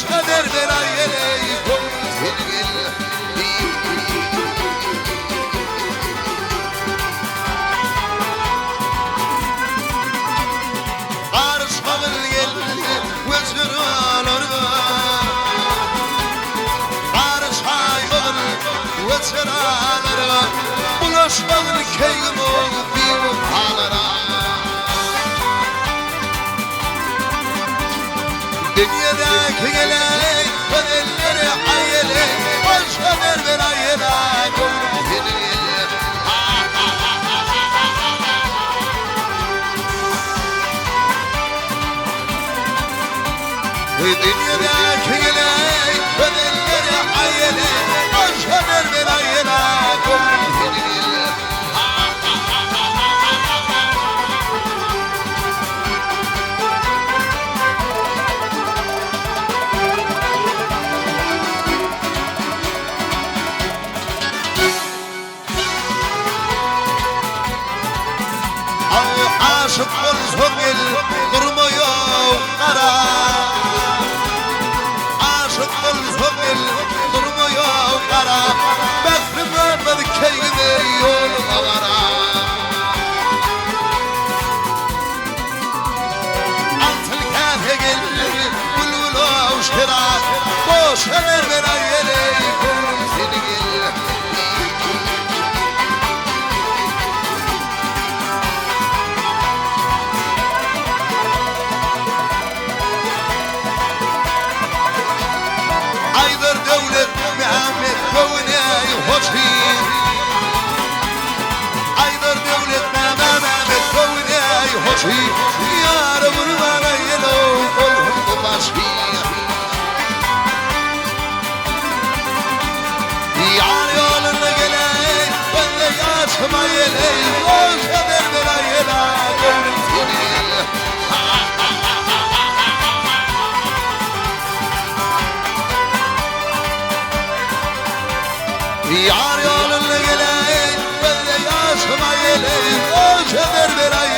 kader belayele kontilgil Arışmağın geldi vezgiralarına Arışmağın vezgiralarına Bulaşmağın keygin ol bir halara Dünyadaki gelek kaderleri ayele Boş kader belayele kontilgil Dünyadaki gelek kaderleri ayele Boş kader belayele kontilgil Aşık olsun el durmuyor kara Aşık olsun el durmuyor kara Beklim vermedi keygini yoluna kara Altın kafe gelir bülbül avşkıra Boş emer ver ayeli kontilgil Aydır devlet Mehmet Kavunay hoşin Aydır devlet Mehmet Kavunay hoşin Yarı vurmana yelo olhum başin Yar yoluna geley ben de yaşıma yeley Boş kader belayela kontilgil Yar yoluna geley ben de yaşıma geley O kader belayele